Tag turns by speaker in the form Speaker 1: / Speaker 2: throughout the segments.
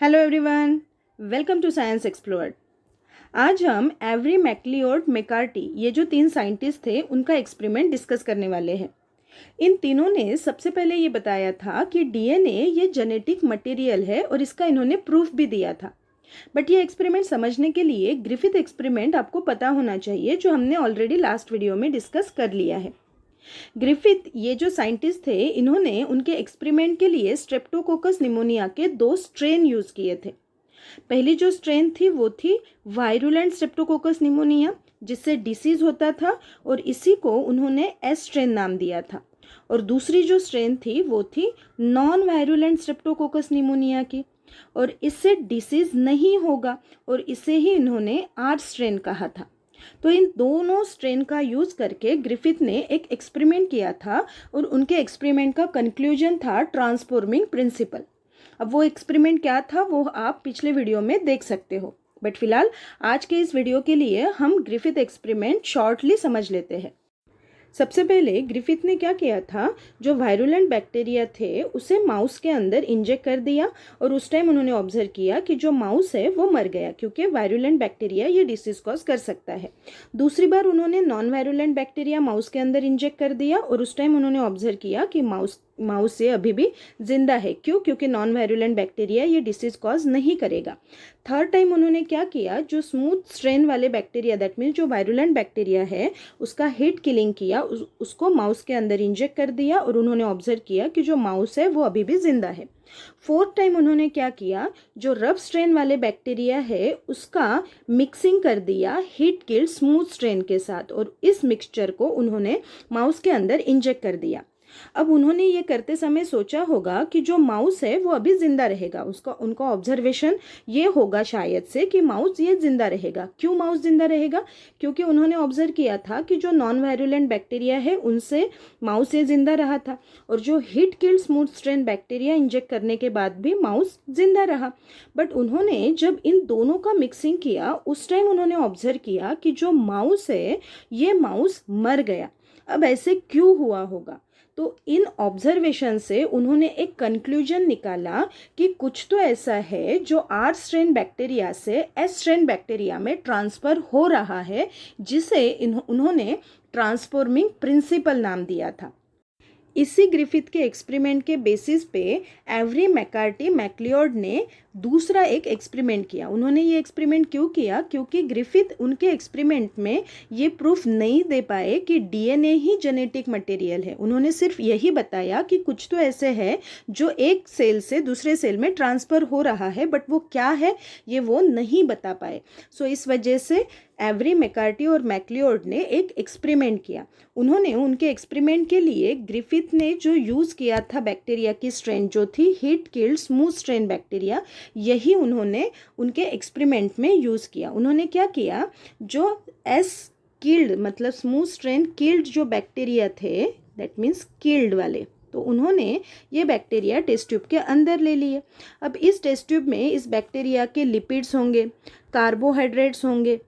Speaker 1: Hello everyone, welcome to science explored. आज हम every मैक्लिओड McCarthy ये जो तीन साइंटिस्ट थे उनका एक्सपेरिमेंट डिस्कस करने वाले हैं। इन तीनों ने सबसे पहले ये बताया था कि डीएनए ये जेनेटिक मटेरियल है और इसका इन्होंने प्रूफ भी दिया था। बट ये एक्सपेरिमेंट समझने के लिए ग्रिफिथ एक्सपेरिमेंट आपको पता होना चाहिए, जो हमने ऑलरेडी लास्ट वीडियो में डिस्कस कर लिया है। ग्रिफिथ ये जो साइंटिस्ट थे, इन्होंने उनके एक्सपेरिमेंट के लिए स्ट्रेप्टोकोकस निमोनिया के दो स्ट्रेन यूज़ किए थे। पहली जो स्ट्रेन थी वो थी वायरुलेंट स्ट्रेप्टोकोकस निमोनिया, जिससे डिसीज होता था और इसी को उन्होंने एस स्ट्रेन नाम दिया था। और दूसरी जो स्ट्रेन थी वो थी नॉन वायरुलेंट स्ट्रेप्टोकोकस निमोनिया की, और इससे डिसीज नहीं होगा, और इसे ही इन्होंने आर स्ट्रेन कहा था। तो इन दोनों स्ट्रेन का यूज़ करके ग्रिफिथ ने एक एक्सपेरिमेंट किया था और उनके एक्सपेरिमेंट का कंक्लूजन था ट्रांसफॉर्मिंग प्रिंसिपल। अब वो एक्सपेरिमेंट क्या था वो आप पिछले वीडियो में देख सकते हो, बट फिलहाल आज के इस वीडियो के लिए हम ग्रिफिथ एक्सपेरिमेंट शॉर्टली समझ लेते हैं। सबसे पहले ग्रिफिथ ने क्या किया था, जो वायरुलेंट बैक्टीरिया थे उसे माउस के अंदर इंजेक्ट कर दिया, और उस टाइम उन्होंने ऑब्जर्व किया कि जो माउस है वो मर गया, क्योंकि वायरुलेंट बैक्टीरिया ये डिसीज कॉज कर सकता है। दूसरी बार उन्होंने नॉन वायरुलेंट बैक्टीरिया माउस के अंदर इंजेक्ट कर दिया, और उस टाइम उन्होंने ऑब्जर्व किया कि माउस ये अभी भी जिंदा है। क्यों? क्योंकि नॉन वायरुलेंट बैक्टीरिया ये डिसीज कॉज नहीं करेगा। थर्ड टाइम उन्होंने क्या किया, जो स्मूथ स्ट्रेन वाले बैक्टीरिया, दैट मीन्स जो वायरुलेंट बैक्टीरिया है, उसका हिट किलिंग किया, उसको माउस के अंदर इंजेक्ट कर दिया, और उन्होंने ऑब्जर्व किया कि जो माउस है वो अभी भी जिंदा है। फोर्थ टाइम उन्होंने क्या किया, जो रफ स्ट्रेन वाले बैक्टीरिया है उसका मिक्सिंग कर दिया हीट किल्ड स्मूथ स्ट्रेन के साथ, और इस मिक्सचर को उन्होंने माउस के अंदर इंजेक्ट कर दिया। अब उन्होंने ये करते समय सोचा होगा कि जो माउस है वो अभी जिंदा रहेगा, उनका ऑब्जर्वेशन ये होगा शायद से कि माउस ये जिंदा रहेगा। क्यों माउस जिंदा रहेगा? क्योंकि उन्होंने ऑब्जर्व किया था कि जो नॉन वायरुलेंट बैक्टीरिया है उनसे माउस ये जिंदा रहा था, और जो heat killed smooth strain bacteria inject करने के बाद भी माउस जिंदा रहा। बट उन्होंने जब इन दोनों का मिक्सिंग किया उस टाइम उन्होंने ऑब्जर्व किया कि जो माउस है ये माउस मर गया। अब ऐसे क्यों हुआ होगा? तो इन ऑब्जर्वेशन से उन्होंने एक कंक्लूजन निकाला कि कुछ तो ऐसा है जो आर स्ट्रेन बैक्टीरिया से एस स्ट्रेन बैक्टीरिया में ट्रांसफ़र हो रहा है, जिसे उन्होंने ट्रांसफॉर्मिंग प्रिंसिपल नाम दिया था। इसी ग्रिफिथ के एक्सपेरिमेंट के बेसिस पे एवरी मैकार्टी मैक्लिओड ने दूसरा एक एक्सपेरिमेंट किया। उन्होंने ये एक्सपेरिमेंट क्यों किया? क्योंकि ग्रिफिथ उनके एक्सपेरिमेंट में ये प्रूफ नहीं दे पाए कि डीएनए ही जेनेटिक मटेरियल है। उन्होंने सिर्फ यही बताया कि कुछ तो ऐसे है जो एक सेल से दूसरे सेल में ट्रांसफ़र हो रहा है, बट वो क्या है ये वो नहीं बता पाए। सो इस वजह से एवरी मैकार्टी और मैक्लिओड ने एक एक्सपेरिमेंट किया। उन्होंने उनके एक्सपेरिमेंट के लिए ग्रिफिथ ने जो यूज़ किया था बैक्टीरिया की स्ट्रेन जो थी heat killed smooth strain bacteria, यही उन्होंने उनके एक्सपेरिमेंट में यूज़ किया। उन्होंने क्या किया, जो एस किल्ड मतलब स्मूथ स्ट्रेन किल्ड जो बैक्टीरिया थे, दैट मीन्स किल्ड वाले, तो उन्होंने ये बैक्टीरिया टेस्ट ट्यूब के अंदर ले लिए। अब इस टेस्ट ट्यूब में इस बैक्टीरिया के लिपिड्स होंगे, कार्बोहाइड्रेट्स होंगे,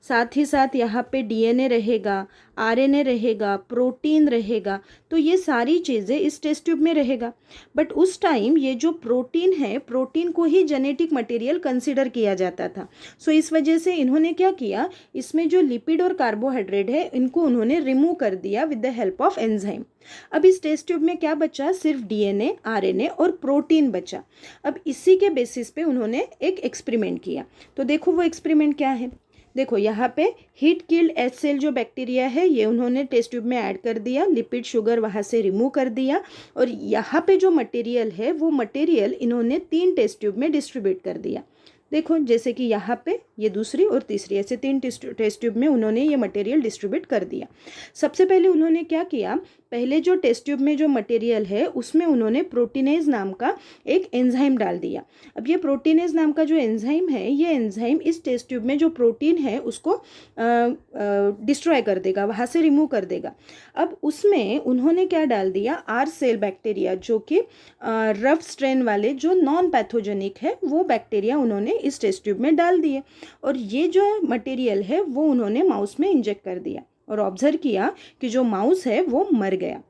Speaker 1: साथ ही साथ यहाँ पे डीएनए रहेगा, आरएनए रहेगा, प्रोटीन रहेगा, तो ये सारी चीज़ें इस टेस्ट ट्यूब में रहेगा। बट उस टाइम ये जो प्रोटीन है, प्रोटीन को ही जेनेटिक मटेरियल कंसीडर किया जाता था। सो इस वजह से इन्होंने क्या किया, इसमें जो लिपिड और कार्बोहाइड्रेट है इनको उन्होंने रिमूव कर दिया with the help of enzyme. अब इस टेस्ट ट्यूब में क्या बचा? सिर्फ डीएनए, आरएनए और प्रोटीन बचा। अब इसी के बेसिस पे उन्होंने एक एक्सपेरिमेंट किया। तो देखो वो एक्सपेरिमेंट क्या है। देखो यहाँ पे हीट किल्ड एच सेल जो बैक्टीरिया है ये उन्होंने टेस्ट ट्यूब में ऐड कर दिया, लिपिड शुगर वहाँ से रिमूव कर दिया, और यहाँ पे जो मटेरियल है वो मटेरियल इन्होंने 3 टेस्ट ट्यूब में डिस्ट्रीब्यूट कर दिया। देखो जैसे कि यहाँ पे ये दूसरी और तीसरी, ऐसे 3 टेस्ट ट्यूब में उन्होंने ये मटेरियल डिस्ट्रीब्यूट कर दिया। सबसे पहले उन्होंने क्या किया, पहले जो टेस्ट ट्यूब में जो मटेरियल है उसमें उन्होंने प्रोटीनेज नाम का एक एंजाइम डाल दिया। अब ये प्रोटीनेज नाम का जो एंजाइम है, ये एंजाइम इस टेस्ट ट्यूब में जो प्रोटीन है उसको डिस्ट्रॉय कर देगा, वहाँ से रिमूव कर देगा। अब उसमें उन्होंने क्या डाल दिया, आर सेल बैक्टीरिया, जो कि रफ स्ट्रेन वाले जो नॉन पैथोजेनिक है वो बैक्टीरिया उन्होंने इस टेस्ट ट्यूब में डाल दिए, और ये जो मटेरियल है वो उन्होंने माउस में इंजेक्ट कर दिया, और ऑब्जर्व किया कि जो माउस है वो मर गया।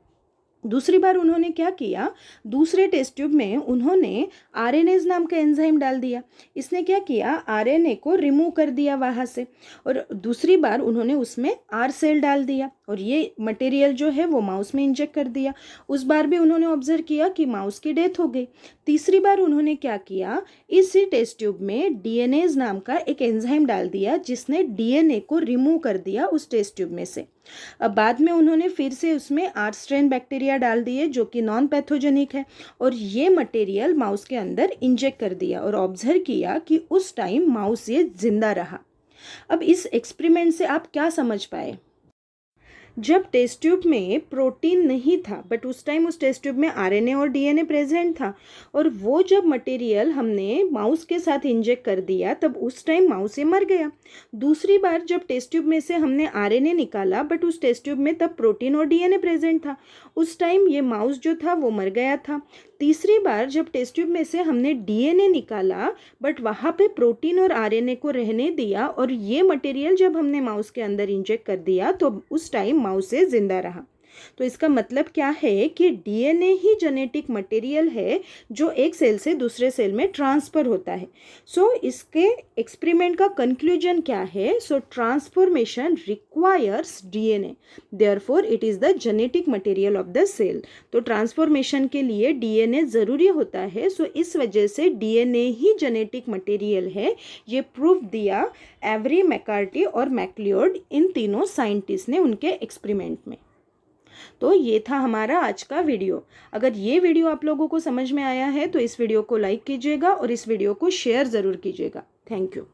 Speaker 1: दूसरी बार उन्होंने क्या किया, दूसरे टेस्ट ट्यूब में उन्होंने आरएनएज नाम का एंजाइम डाल दिया। इसने क्या किया, आरएनए को रिमूव कर दिया वहाँ से। और दूसरी बार उन्होंने उसमें आर सेल डाल दिया और ये मटेरियल जो है वो माउस में इंजेक्ट कर दिया। उस बार भी उन्होंने ऑब्जर्व किया कि माउस की डेथ हो गई। तीसरी बार उन्होंने क्या किया, इसी टेस्ट ट्यूब में डीएनएज नाम का एक एंजाइम डाल दिया जिसने डीएनए को रिमूव कर दिया उस टेस्ट ट्यूब में से। अब बाद में उन्होंने फिर से उसमें आर स्ट्रेन बैक्टीरिया डाल दिए जो कि नॉन पैथोजेनिक है और ये मटेरियल माउस के अंदर इंजेक्ट कर दिया और ऑब्जर्व किया कि उस टाइम माउस ये जिंदा रहा। अब इस एक्सपेरिमेंट से आप क्या समझ पाए? जब टेस्ट ट्यूब में प्रोटीन नहीं था बट उस टाइम उस टेस्ट ट्यूब में आरएनए और डीएनए प्रेजेंट था और वो जब मटेरियल हमने माउस के साथ इंजेक्ट कर दिया तब उस टाइम माउस ये मर गया। दूसरी बार जब टेस्ट ट्यूब में से हमने आरएनए निकाला बट उस टेस्ट ट्यूब में तब प्रोटीन और डीएनए प्रेजेंट था, उस टाइम ये माउस जो था वो मर गया था। तीसरी बार जब टेस्ट ट्यूब में से हमने डीएनए निकाला बट वहाँ पे प्रोटीन और आरएनए को रहने दिया और ये मटेरियल जब हमने माउस के अंदर इंजेक्ट कर दिया तो उस टाइम माउस से जिंदा रहा। तो इसका मतलब क्या है कि डीएनए ही जेनेटिक मटेरियल है जो एक सेल से दूसरे सेल में ट्रांसफर होता है। सो इसके एक्सपेरिमेंट का कंक्लूजन क्या है? So transformation requires DNA, therefore it is the genetic material of the cell. तो ट्रांसफॉर्मेशन के लिए डीएनए ज़रूरी होता है। सो इस वजह से डीएनए ही जेनेटिक मटेरियल है, ये प्रूफ दिया एवरी मैकार्टी और मैक्लियोड, इन तीनों साइंटिस्ट ने उनके एक्सपेरिमेंट में। तो ये था हमारा आज का वीडियो। अगर ये वीडियो आप लोगों को समझ में आया है तो इस वीडियो को लाइक कीजिएगा और इस वीडियो को शेयर ज़रूर कीजिएगा। Thank you.